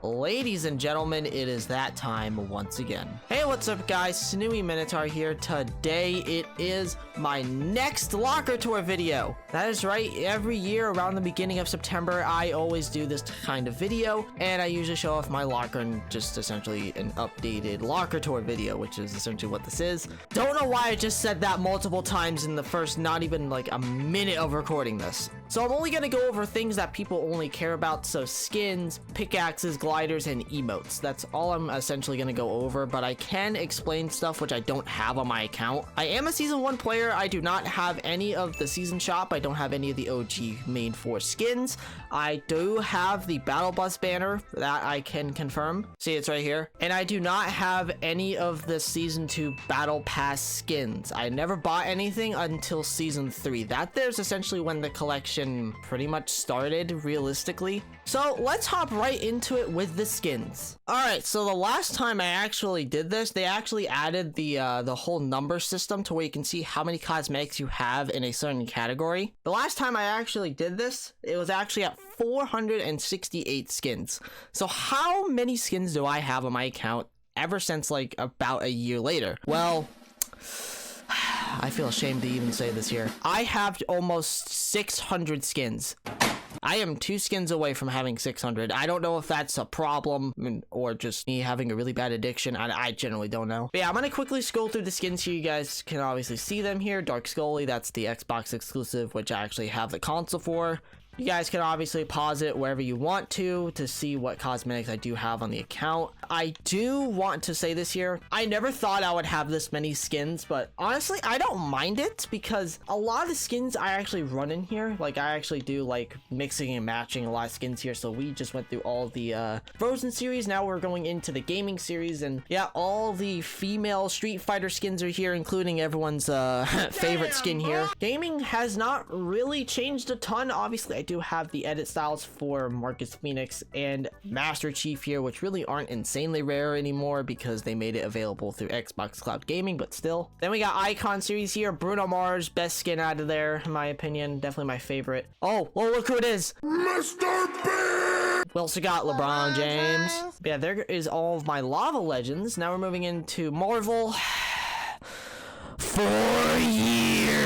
Ladies and gentlemen, it is that time once again. Hey, what's up guys? Snewy Minotaur here. Today it is my next locker tour video. That is right, every year around the beginning of September, I always do this kind of video, and I usually show off my locker and just essentially an updated locker tour video, which is essentially what this is. Don't know why I just said that multiple times in the first not even like a minute of recording this. So I'm only gonna go over things that people only care about, so skins, pickaxes, gliders, and emotes. That's all I'm essentially gonna go over, but I can explain stuff which I don't have on my account. I am a Season 1 player. I do not have any of the Season Shop. I don't have any of the OG main 4 skins. I do have the Battle Bus banner, that I can confirm. See, it's right here. And I do not have any of the Season 2 Battle Pass skins. I never bought anything until Season 3. That there's essentially when the collection pretty much started, realistically. So let's hop right into it with the skins. All right, so the last time I actually did this, they actually added the whole number system to where you can see how many cosmetics you have in a certain category. The last time I actually did this, it was actually at 468 skins. So how many skins do I have on my account ever since like about a year later? Well, I feel ashamed to even say this here. I have almost 600 skins. I am 2 skins away from having 600. I don't know if that's a problem or just me having a really bad addiction. I generally don't know. But yeah, I'm gonna quickly scroll through the skins here. You guys can obviously see them here. Dark Scully, that's the Xbox exclusive, which I actually have the console for. You guys can obviously pause it wherever you want to see what cosmetics I do have on the account. I do want to say this here. I never thought I would have this many skins, but honestly, I don't mind it because a lot of the skins I actually run in here. Like, I actually do like mixing and matching a lot of skins here. So we just went through all the Frozen series. Now we're going into the gaming series, and yeah, all the female Street Fighter skins are here, including everyone's favorite skin here. Gaming has not really changed a ton. Obviously, I do have the edit styles for Marcus Phoenix and Master Chief here, which really aren't insanely rare anymore because they made it available through Xbox Cloud Gaming, but still. Then we got Icon series here. Bruno Mars, best skin out of there, in my opinion. Definitely my favorite. Oh, well, look who it is. Mr. B! We also got LeBron James. But yeah, there is all of my Lava Legends. Now we're moving into Marvel. 4 years.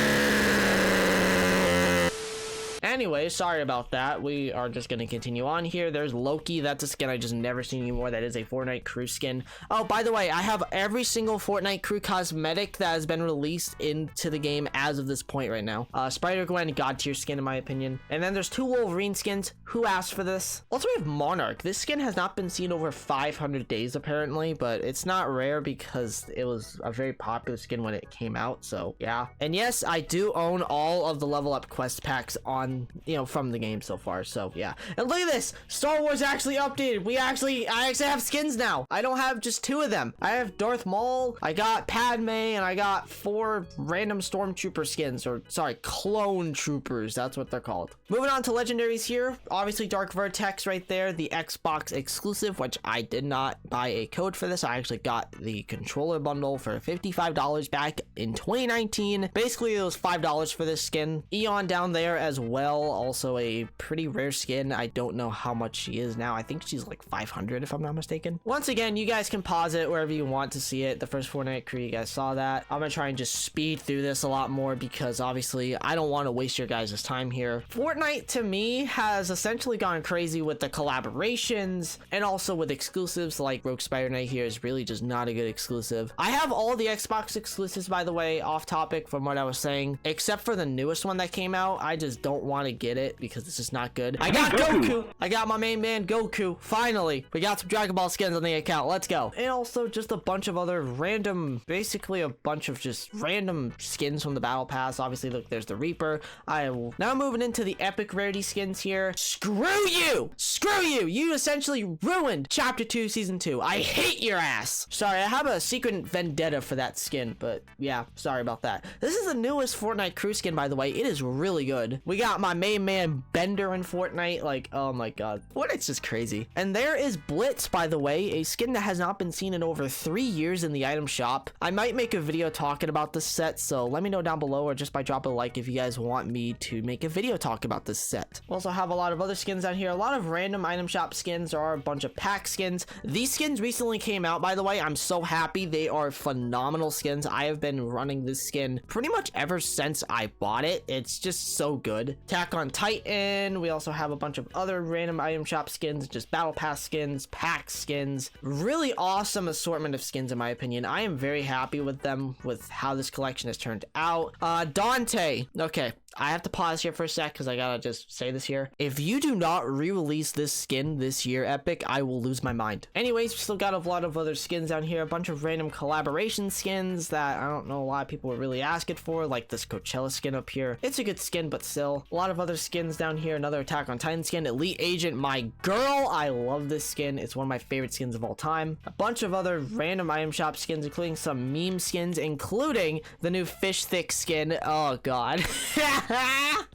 Anyway, sorry about that. We are just gonna continue on here. There's Loki. That's a skin I just never seen anymore. That is a Fortnite crew skin. Oh, by the way, I have every single Fortnite crew cosmetic that has been released into the game as of this point right now. Spider-Gwen, god tier skin in my opinion. And then there's 2 Wolverine skins. Who asked for this? Also, we have Monarch. This skin has not been seen over 500 days apparently, but it's not rare because it was a very popular skin when it came out. So yeah. And yes, I do own all of the level up quest packs on, you know, from the game so far. So yeah. And look at this, Star Wars actually updated. I actually have skins now. I don't have just 2 of them. I have Darth Maul, I got Padme, and I got 4 random stormtrooper skins, or sorry, clone troopers, that's what they're called. Moving on to legendaries here. Obviously Dark Vertex right there, the Xbox exclusive, which I did not buy a code for this. I actually got the controller bundle for $55 back in 2019. Basically it was $5 for this skin. Eon down there as well, also a pretty rare skin. I don't know how much she is now. I think she's like 500 if I'm not mistaken. Once again, you guys can pause it wherever you want to see it. The first Fortnite crew, you guys saw that. I'm gonna try and just speed through this a lot more because obviously I don't want to waste your guys' time here. Fortnite to me has essentially gone crazy with the collaborations and also with exclusives. Like Rogue Spider Knight here is really just not a good exclusive. I have all the Xbox exclusives, by the way, off topic from what I was saying, except for the newest one that came out. I just don't want to get it because it's just not good. I got Goku. I got my main man Goku. Finally, we got some Dragon Ball skins on the account. Let's go. And also just a bunch of other random, basically a bunch of just random skins from the Battle Pass. Obviously, look, there's the Reaper. Now moving into the epic rarity skins here. Screw you! Screw you! You essentially ruined Chapter 2 Season 2. I hate your ass. Sorry, I have a secret vendetta for that skin, but yeah, sorry about that. This is the newest Fortnite crew skin, by the way. It is really good. We got my my main man Bender in Fortnite. Like, oh my god, Fortnite's just crazy. And there is Blitz, by the way, a skin that has not been seen in over 3 years in the item shop. I might make a video talking about this set, so let me know down below, or just by dropping a like if you guys want me to make a video talk about this set. We also have a lot of other skins down here, a lot of random item shop skins. There are a bunch of pack skins. These skins recently came out, by the way. I'm so happy. They are phenomenal skins. I have been running this skin pretty much ever since I bought it. It's just so good. Attack on Titan. We also have a bunch of other random item shop skins, just battle pass skins, pack skins. Really awesome assortment of skins in my opinion. I am very happy with them, with how this collection has turned out. Dante. Okay, I have to pause here for a sec because I gotta just say this here. If you do not re-release this skin this year, Epic, I will lose my mind. Anyways, we still got a lot of other skins down here, a bunch of random collaboration skins that I don't know a lot of people were really asking for, like this Coachella skin up here. It's a good skin, but still. A lot of other skins down here, another Attack on Titan skin, Elite Agent, my girl. I love this skin. It's one of my favorite skins of all time. A bunch of other random item shop skins, including some meme skins, including the new Fish Thick skin. Oh god.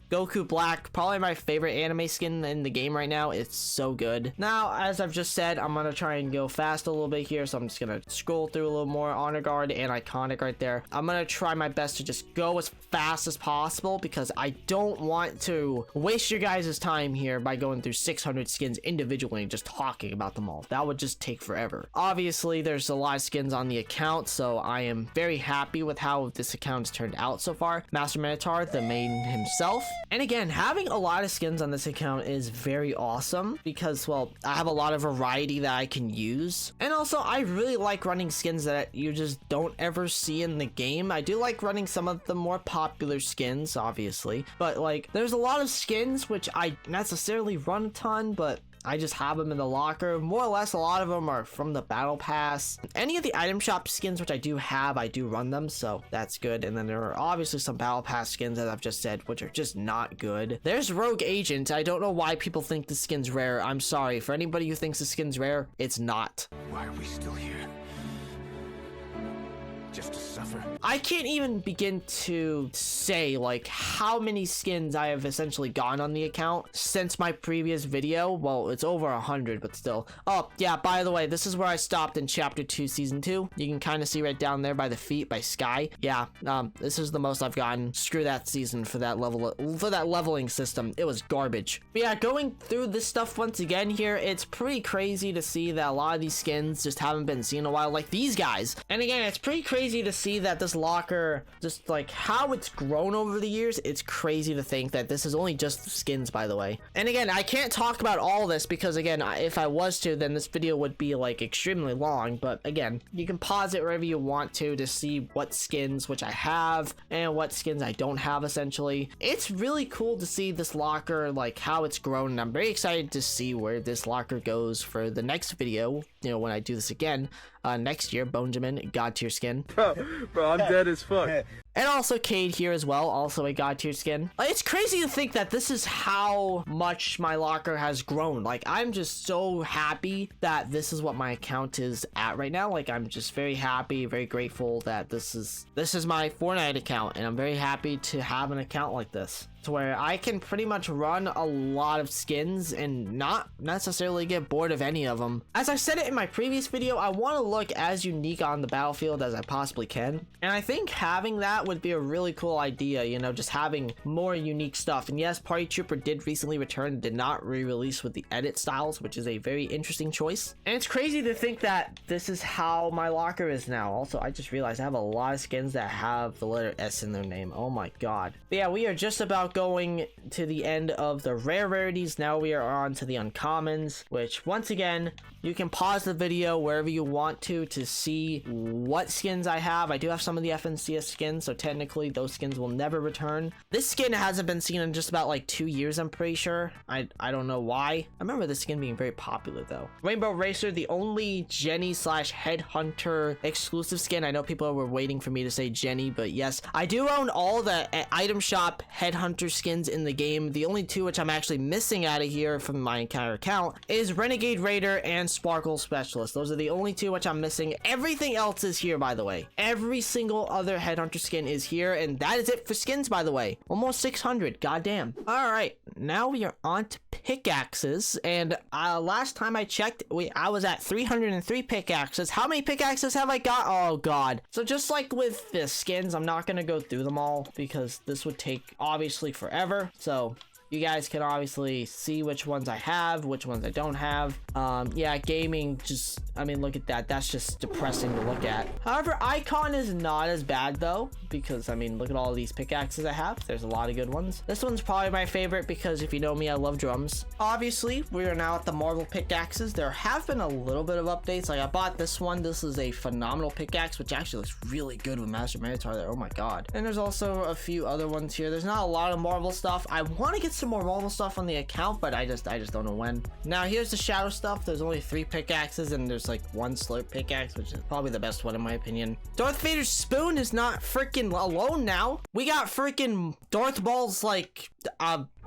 Goku Black, probably my favorite anime skin in the game right now. It's so good. Now, as I've just said, I'm gonna try and go fast a little bit here, so I'm just gonna scroll through a little more. Honor Guard and Iconic right there. I'm gonna try my best to just go as fast as possible because I don't want to waste your guys' time here by going through 600 skins individually and just talking about them all. That would just take forever. Obviously, there's a lot of skins on the account, so I am very happy with how this account has turned out so far. Master Minotaur, the main himself. And again, having a lot of skins on this account is very awesome because, well, I have a lot of variety that I can use. And also, I really like running skins that you just don't ever see in the game. I do like running some of the more popular skins, obviously. But, like, there's a lot of skins which I necessarily run a ton, but I just have them in the locker. More or less, a lot of them are from the battle pass. Any of the item shop skins which I do have, I do run them, so that's good. And then there are obviously some battle pass skins, as I've just said, which are just not good. There's Rogue Agent. I don't know why people think the skin's rare. I'm sorry. For anybody who thinks the skin's rare, it's not. Why are we still here? Just to suffer? I can't even begin to say like how many skins I have essentially gotten on the account since my previous video. Well, it's over 100, but still. Oh yeah, by the way, this is where I stopped in chapter 2 season 2. You can kind of see right down there by the feet by Sky. Yeah, this is the most I've gotten. Screw that season for that leveling system. It was garbage. But yeah, going through this stuff once again here, it's pretty crazy to see that a lot of these skins just haven't been seen in a while, like these guys. And again, it's pretty crazy to see that this locker, just like how it's grown over the years. It's crazy to think that this is only just skins, by the way. And again, I can't talk about all this because again, if I was to, then this video would be like extremely long. But again, you can pause it wherever you want to see what skins which I have and what skins I don't have. Essentially, it's really cool to see this locker, like how it's grown, and I'm very excited to see where this locker goes for the next video, you know, when I do this again next year. Benjamin, god tier skin. Bro, I'm dead as fuck. And also Cade here as well, also a god tier skin. It's crazy to think that this is how much my locker has grown. Like, I'm just so happy that this is what my account is at right now. Like, I'm just very happy, very grateful that this is my Fortnite account, and I'm very happy to have an account like this, to where I can pretty much run a lot of skins and not necessarily get bored of any of them. As I said it in my previous video, I want to look as unique on the battlefield as I possibly can. And I think having that would be a really cool idea, you know, just having more unique stuff. And yes, Party Trooper did recently return, did not re-release with the edit styles, which is a very interesting choice. And it's crazy to think that this is how my locker is now. Also, I just realized I have a lot of skins that have the letter S in their name. Oh my god. But yeah, we are just about going to the end of the rare rarities. Now we are on to the uncommons, which once again, you can pause the video wherever you want to see what skins I have. I do have some of the FNCS skins, so technically those skins will never return. This skin hasn't been seen in just about like 2 years, I'm pretty sure. I don't know why. I remember this skin being very popular though. Rainbow Racer, the only Jenny / Headhunter exclusive skin. I know people were waiting for me to say Jenny, but yes, I do own all the item shop Headhunter headhunter skins in the game. The only two which I'm actually missing out of here from my entire account is Renegade Raider and Sparkle Specialist. Those are the only two which I'm missing. Everything else is here, by the way. Every single other headhunter skin is here, and that is it for skins, by the way. Almost 600. Goddamn. All right, now we are on to pickaxes, and last time I checked, I was at 303 pickaxes. How many pickaxes have I got? Oh god. So just like with the skins, I'm not gonna go through them all because this would take obviously forever. So you guys can obviously see which ones I have, which ones I don't have. Yeah, gaming, just, I mean, look at that. That's just depressing to look at. However, icon is not as bad though, because I mean, look at all these pickaxes I have. There's a lot of good ones. This one's probably my favorite because if you know me, I love drums. Obviously, we are now at the Marvel pickaxes. There have been a little bit of updates. Like I bought this one. This is a phenomenal pickaxe, which actually looks really good with Master Minotaur there. Oh my god. And there's also a few other ones here. There's not a lot of Marvel stuff. I want to get some more Marvel stuff on the account, but I just don't know when. Now here's the shadow stuff. There's only 3 pickaxes and there's like 1 slurp pickaxe, which is probably the best one in my opinion. Darth Vader's spoon is not freaking alone now. We got freaking Darth Maul's like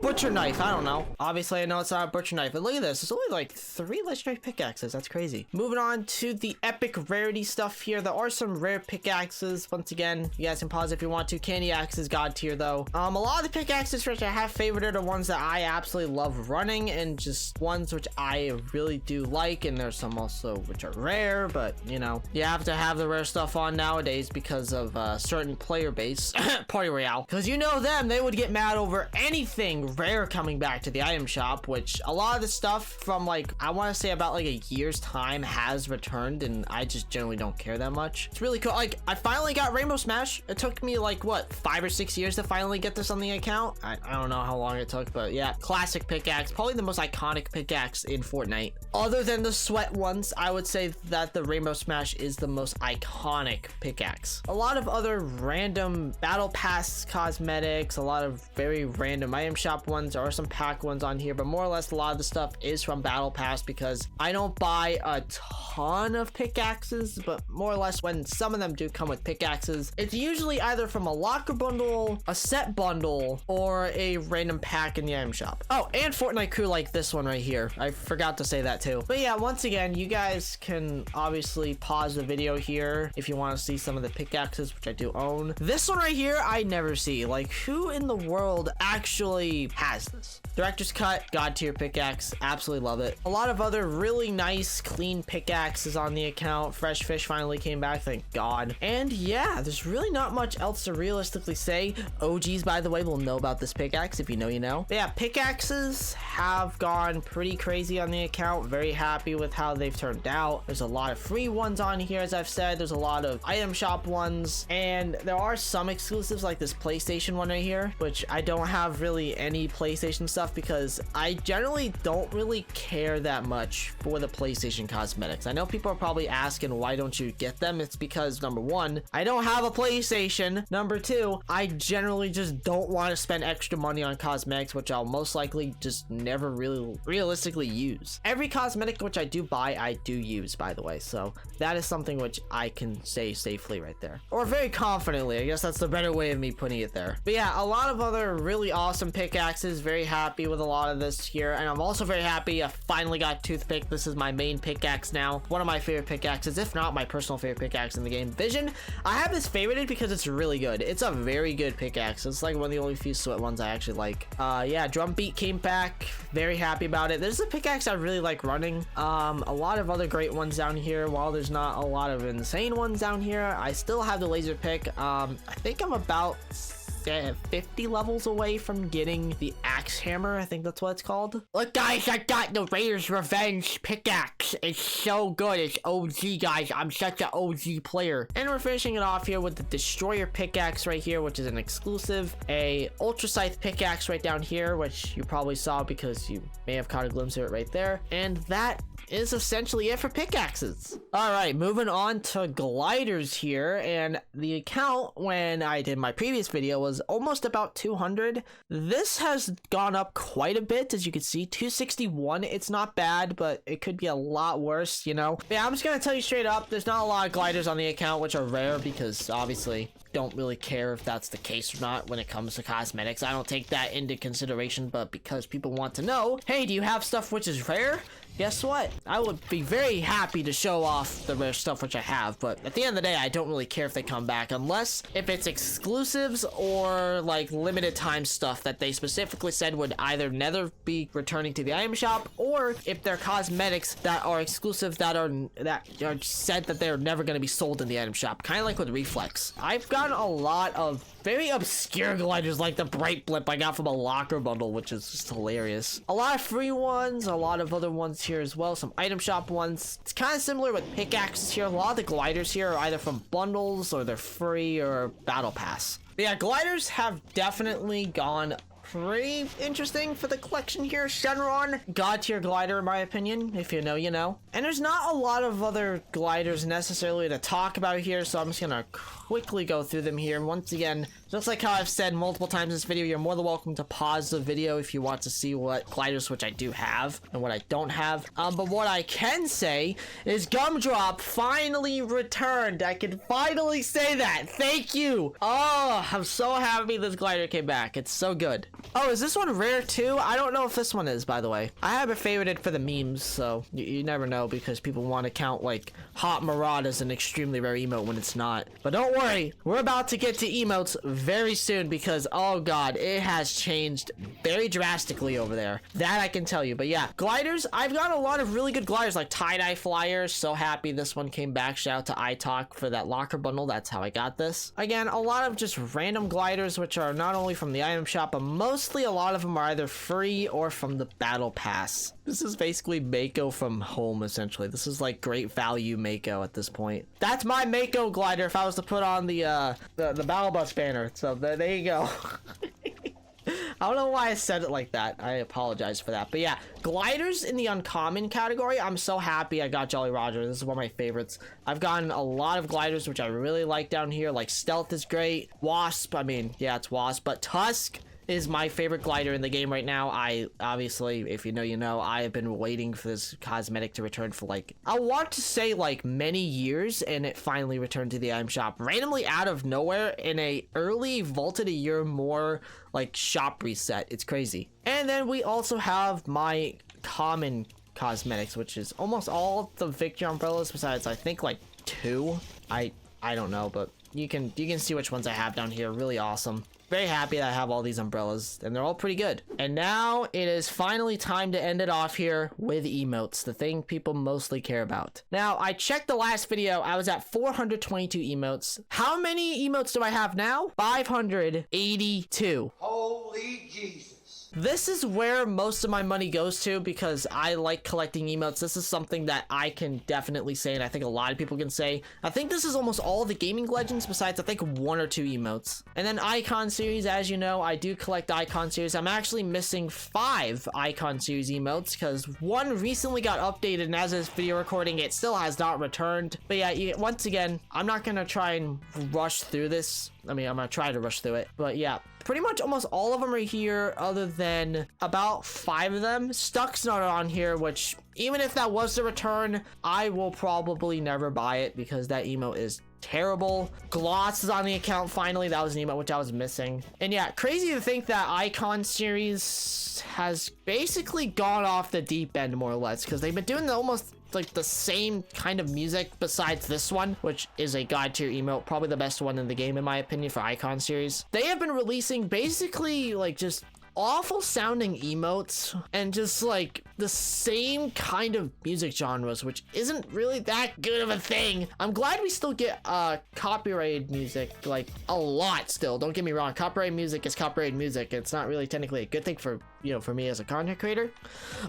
butcher knife. I don't know. Obviously, I know it's not a butcher knife, but look at this. It's only like 3 legendary pickaxes. That's crazy. Moving on to the epic rarity stuff here. There are some rare pickaxes. Once again, you guys can pause if you want to. Candy axe is god tier though. A lot of the pickaxes which I have favorited are ones that I absolutely love running and just ones which I really do like. And there's some also which are rare, but you know, you have to have the rare stuff on nowadays because of certain player base party royale. Because you know them, they would get mad over anything rare coming back to the item shop, which a lot of the stuff from like I want to say about like a year's time has returned, and I just generally don't care that much. It's really cool. Like I finally got Rainbow Smash. It took me like what 5 or 6 years to finally get this on the account. I don't know how long it took, but yeah, classic pickaxe, probably the most iconic pickaxe in Fortnite. Other than the sweat ones, I would say that the Rainbow Smash is the most iconic pickaxe. A lot of other random battle pass cosmetics, a lot of very random item shop ones, or some pack ones on here, but more or less a lot of the stuff is from battle pass because I don't buy a ton of pickaxes, but more or less when some of them do come with pickaxes, it's usually either from a locker bundle, a set bundle, or a random pack in the item shop. Oh, and Fortnite crew like this one right here. I forgot to say that too. But yeah, once again, you guys can obviously pause the video here if you want to see some of the pickaxes, which I do own. This one right here, I never see. Like, who in the world actually has this? Director's Cut, god tier pickaxe, absolutely love it. A lot of other really nice, clean pickaxes on the account. Fresh Fish finally came back, thank god. And yeah, there's really not much else to realistically say. OGs, by the way, will know about this pickaxe. If you know, you know. But yeah, pickaxes have gone pretty crazy on the account. Very happy with how they've turned out. There's a lot of free ones on here, as I've said. There's a lot of item shop ones, and there are some exclusives like this PlayStation one right here, which I don't have really any PlayStation stuff because I generally don't really care that much for the PlayStation cosmetics. I know people are probably asking why don't you get them. It's because number 1, I don't have a PlayStation. Number 2, I generally just don't want to spend extra money on cosmetics, which I'll most likely just never really realistically use. Every cosmetic which I do buy, I do use, by the way, so that is something which I can say safely right there, or very confidently. I guess that's the better way of me putting it there. But yeah, a lot of other really awesome pickaxes. Very happy with a lot of this here, and I'm also very happy I finally got Toothpick. This is my main pickaxe now, one of my favorite pickaxes, if not my personal favorite pickaxe in the game. Vision, I have this favorited because it's really good. It's a very good pickaxe. It's like one of the only few sweat ones I actually like. Yeah, Drum Beat came back, very happy about it. This is a pickaxe I really like running. A lot of other great ones down here. While there's not a lot of insane ones down here, I still have the laser pick. I think I'm about 50 levels away from getting the axe hammer. I think that's what it's called. Look guys, I got the Raiders Revenge pickaxe. It's so good. It's OG, guys. I'm such an OG player. And we're finishing it off here with the Destroyer pickaxe right here, which is an exclusive. A Ultra Scythe pickaxe right down here, which you probably saw because you may have caught a glimpse of it right there. And that is essentially it for pickaxes. All right, moving on to gliders here. And the account when I did my previous video was was almost about 200. This has gone up quite a bit, as you can see. 261. It's not bad, but it could be a lot worse, you know. But yeah, I'm just gonna tell you straight up, there's not a lot of gliders on the account, which are rare because obviously don't really care if that's the case or not when it comes to cosmetics. I don't take that into consideration, but because people want to know, hey, do you have stuff which is rare? Guess what? I would be very happy to show off the rare stuff which I have, but at the end of the day, I don't really care if they come back unless if it's exclusives or like limited time stuff that they specifically said would either never be returning to the item shop, or if they're cosmetics that are exclusive that are said that they're never going to be sold in the item shop, kind of like with Reflex. I've gotten a lot of very obscure gliders like the Bright Blip I got from a locker bundle, which is just hilarious. A lot of free ones, a lot of other ones here as well, some item shop ones. It's kind of similar with Pickaxes here. A lot of the gliders here are either from bundles or they're free or battle pass. But yeah, gliders have definitely gone pretty interesting for the collection here. Shenron, god tier glider in my opinion. If you know, you know. And there's not a lot of other gliders necessarily to talk about here, so I'm just gonna quickly go through them here. Once again, just like how I've said multiple times in this video, you're more than welcome to pause the video if you want to see what gliders which I do have and what I don't have. But what I can say is Gumdrop finally returned. I can finally say that. Thank you. Oh, I'm so happy this glider came back. It's so good. Oh, is this one rare too? I don't know if this one is, by the way. I have it favorited for the memes, so you never know because people want to count like Hot Maraude as an extremely rare emote when it's not. But don't worry, we're about to get to emotes very soon because, oh god, it has changed very drastically over there. That I can tell you. But yeah, gliders, I've got a lot of really good gliders like Tie-Dye Flyers. So happy this one came back. Shout out to iTalk for that locker bundle. That's how I got this. Again, a lot of just random gliders which are not only from the item shop, but mostly a lot of them are either free or from the battle pass. This is basically Mako from home, essentially. This is like great value Mako at this point. That's my Mako glider if I was to put on the Battle Bus banner. So there you go. I don't know why I said it like that. I apologize for that. But yeah, gliders in the uncommon category, I'm so happy I got Jolly Roger. This is one of my favorites. I've gotten a lot of gliders which I really like down here. Like Stealth is great. Wasp, I mean, yeah, it's Wasp. But Tusk is my favorite glider in the game right now. I obviously, if you know, you know, I have been waiting for this cosmetic to return for like, I want to say like many years, and it finally returned to the item shop randomly out of nowhere in a early vaulted a year more like shop reset. It's crazy. And then we also have my common cosmetics, which is almost all the Victory umbrellas besides I think like 2. I don't know, but you can see which ones I have down here. Really awesome. Very happy that I have all these umbrellas, and they're all pretty good. And now it is finally time to end it off here with emotes, the thing people mostly care about. Now, I checked the last video. I was at 422 emotes. How many emotes do I have now? 582. Holy Jesus. This is where most of my money goes to because I like collecting emotes. This is something that I can definitely say, and I think a lot of people can say. I think this is almost all the gaming legends besides I think 1 or 2 emotes. And then Icon series, as you know, I do collect Icon series. I'm actually missing 5 Icon series emotes because 1 recently got updated, and as of this video recording, it still has not returned. But yeah, once again, I'm not gonna try and rush through this. I mean, I'm gonna try to rush through it, but yeah, pretty much almost all of them are here other than about 5 of them. Stuck's not on here, which even if that was to return, I will probably never buy it because that emote is terrible. Gloss is on the account finally. That was an emote which I was missing. And yeah, crazy to think that Icon series has basically gone off the deep end more or less because they've been doing almost like the same kind of music besides this one, which is a god tier emote, probably the best one in the game in my opinion for Icon series. They have been releasing basically like just awful sounding emotes and just like the same kind of music genres, which isn't really that good of a thing. I'm glad we still get copyrighted music like a lot still. Don't get me wrong, copyrighted music is copyrighted music. It's not really technically a good thing for, you know, for me as a content creator,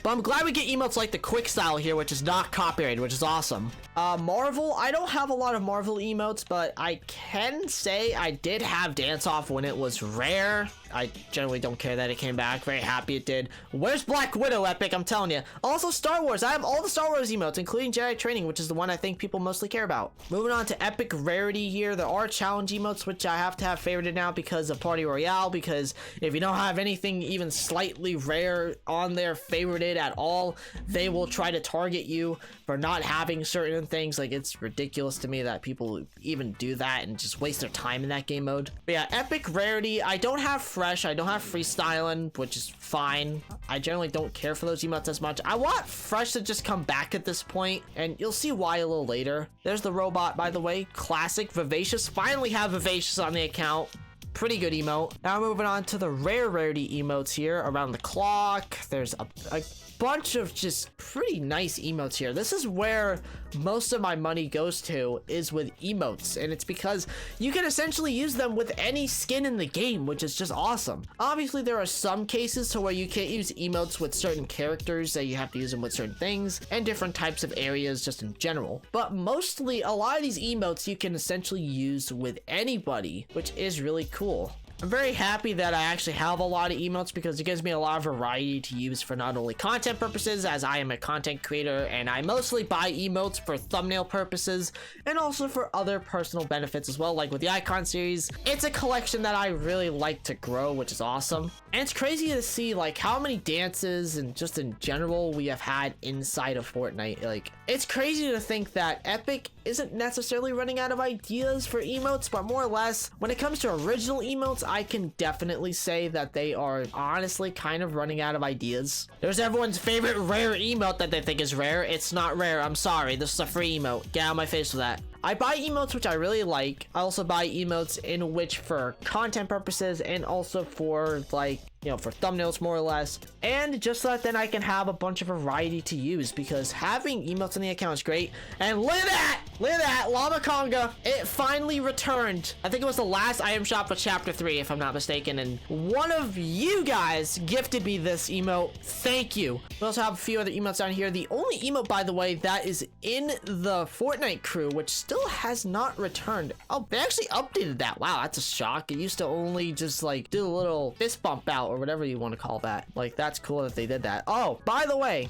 but I'm glad we get emotes like the quick style here, which is not copyrighted, which is awesome. Marvel, I don't have a lot of Marvel emotes, but I can say I did have Dance Off when it was rare. I generally don't care that it came back. Very happy it did. Where's Black Widow, Epic? I'm telling telling you. Also, Star Wars. I have all the Star Wars emotes, including Jedi Training, which is the one I think people mostly care about. Moving on to epic rarity here. There are challenge emotes, which I have to have favorited now because of Party Royale, because if you don't have anything even slightly rare on there favorited at all, they will try to target you for not having certain things. Like, it's ridiculous to me that people even do that and just waste their time in that game mode. But yeah, epic rarity. I don't have fresh. I don't have freestyling, which is fine. I generally don't care for those emotes as much. I want fresh to just come back at this point, and you'll see why a little later. There's the robot, by the way. Classic. Vivacious. Finally have Vivacious on the account. Pretty good emote. Now moving on to the rare rarity emotes here. Around the clock. There's a bunch of just pretty nice emotes here. This is where most of my money goes to, is with emotes, and it's because you can essentially use them with any skin in the game, which is just awesome. Obviously, there are some cases to where you can't use emotes with certain characters, that you have to use them with certain things and different types of areas just in general, but mostly a lot of these emotes you can essentially use with anybody, which is really cool. I'm very happy that I actually have a lot of emotes because it gives me a lot of variety to use for not only content purposes, as I am a content creator and I mostly buy emotes for thumbnail purposes and also for other personal benefits as well. Like with the icon series, it's a collection that I really like to grow, which is awesome. And it's crazy to see like how many dances and just in general we have had inside of Fortnite. Like, it's crazy to think that Epic isn't necessarily running out of ideas for emotes, but more or less when it comes to original emotes, I can definitely say that they are honestly kind of running out of ideas. There's everyone's favorite rare emote that they think is rare. It's not rare. I'm sorry. This is a free emote. Get out of my face with that. I buy emotes which I really like. I also buy emotes in which for content purposes and also for like, you know, for thumbnails more or less. And just so that then I can have a bunch of variety to use, because having emotes on the account is great. And look at that! Look at that! Llama Conga! It finally returned. I think it was the last item shop for chapter 3 if I'm not mistaken. And one of you guys gifted me this emote. Thank you. We also have a few other emotes down here. The only emote, by the way, that is in the Fortnite crew, which still has not returned. Oh, they actually updated that. Wow, that's a shock. It used to only just like do a little fist bump out or whatever you want to call that. Like, that's cool that they did that. Oh, by the way,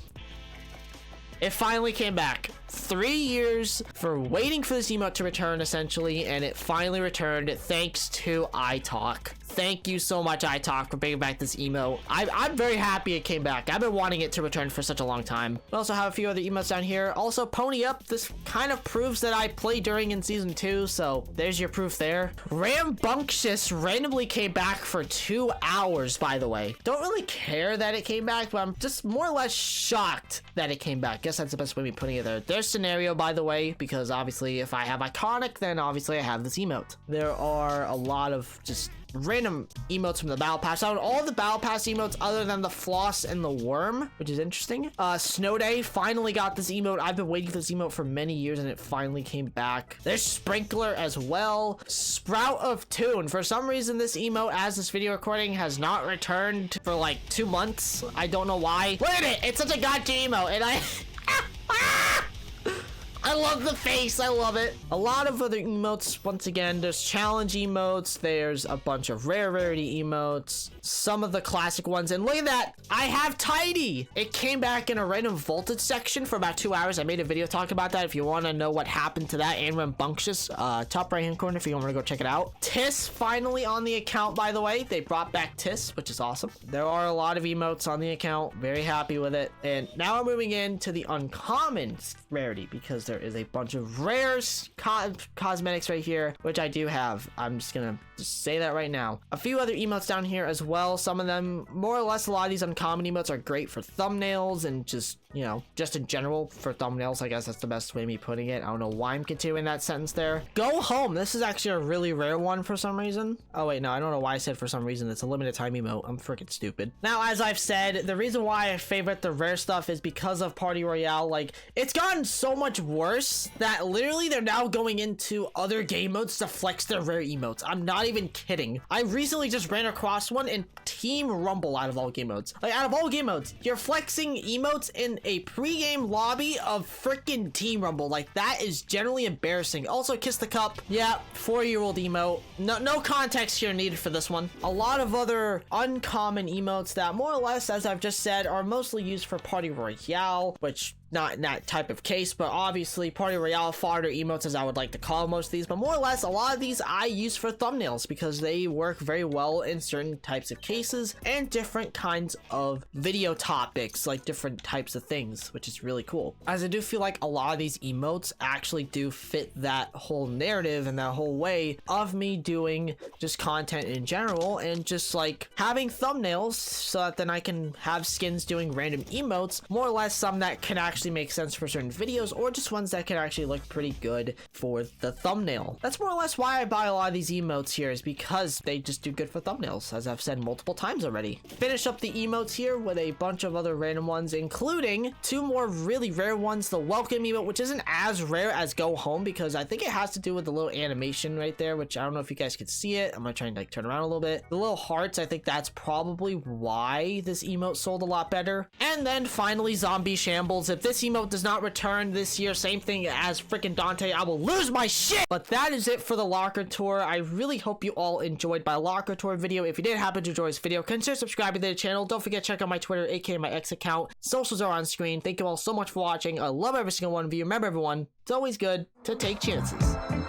it finally came back. 3 years for waiting for this emote to return, essentially, and it finally returned thanks to iTalk. Thank you so much, iTalk, for bringing back this emote. I'm very happy it came back. I've been wanting it to return for such a long time. We also have a few other emotes down here. Also, Pony Up. This kind of proves that I played during in Season 2, so there's your proof there. Rambunctious randomly came back for 2 hours, by the way. Don't really care that it came back, but I'm just more or less shocked that it came back. Guess that's the best way of me putting it there. There's scenario, by the way, because obviously if I have iconic, then obviously I have this emote. There are a lot of just random emotes from the battle pass. I found all the battle pass emotes other than the floss and the worm, which is interesting. Snow Day finally got this emote. I've been waiting for this emote for many years and it finally came back. There's Sprinkler as well. Sprout of Tune. For some reason, this emote, as this video recording, has not returned for like 2 months. I don't know why. Look at it! It's such a gotcha emote, and I love the face. I love it. A lot of other emotes. Once again, there's challenge emotes. There's a bunch of rare rarity emotes. Some of the classic ones. And look at that. I have Tidy. It came back in a random voltage section for about 2 hours. I made a video talking about that if you want to know what happened to that. And Rambunctious. Top right hand corner if you want to go check it out. Tis finally on the account, by the way. They brought back Tis, which is awesome. There are a lot of emotes on the account. Very happy with it. And now we're moving into the uncommon rarity, because there is a bunch of rare cosmetics right here, which I do have. I'm just gonna say that right now. A few other emotes down here as well. Some of them, more or less, a lot of these uncommon emotes are great for thumbnails and just, you know, just in general for thumbnails. I guess that's the best way of me putting it. I don't know why I'm continuing that sentence there. Go Home. This is actually a really rare one for some reason. Oh wait, no, I don't know why I said for some reason. It's a limited time emote. I'm freaking stupid. Now, as I've said, the reason why I favorite the rare stuff is because of Party Royale. Like, it's gotten so much worse worse that literally they're now going into other game modes to flex their rare emotes. I'm not even kidding. I recently just ran across one in Team Rumble out of all game modes. Like, out of all game modes, you're flexing emotes in a pre-game lobby of freaking Team Rumble. Like, that is generally embarrassing. Also, Kiss the Cup. Yeah, 4-year-old emote. No context here needed for this one. A lot of other uncommon emotes that more or less, as I've just said, are mostly used for Party Royale, which not in that type of case, but obviously Party Royale fodder emotes, as I would like to call most of these. But more or less, a lot of these I use for thumbnails because they work very well in certain types of cases and different kinds of video topics, like different types of things, which is really cool. As I do feel like a lot of these emotes actually do fit that whole narrative and that whole way of me doing just content in general, and just like having thumbnails so that then I can have skins doing random emotes, more or less some that can actually make sense for certain videos, or just ones that can actually look pretty good for the thumbnail. That's more or less why I buy a lot of these emotes here, is because they just do good for thumbnails, as I've said multiple times already. Finish up the emotes here with a bunch of other random ones, including 2 more really rare ones. The welcome emote, which isn't as rare as go home, because I think it has to do with the little animation right there, which I don't know if you guys can see it. I'm gonna try and like turn around a little bit. The little hearts, I think that's probably why this emote sold a lot better. And then finally, Zombie Shambles. If this emote does not return this year, same thing as freaking Dante, I will lose my shit. But that is it for the locker tour. I really hope you all enjoyed my locker tour video. If you did happen to enjoy this video, consider subscribing to the channel. Don't forget to check out my Twitter, aka my X account. Socials are on screen. Thank you all so much for watching. I love every single one of you. Remember, everyone, it's always good to take chances.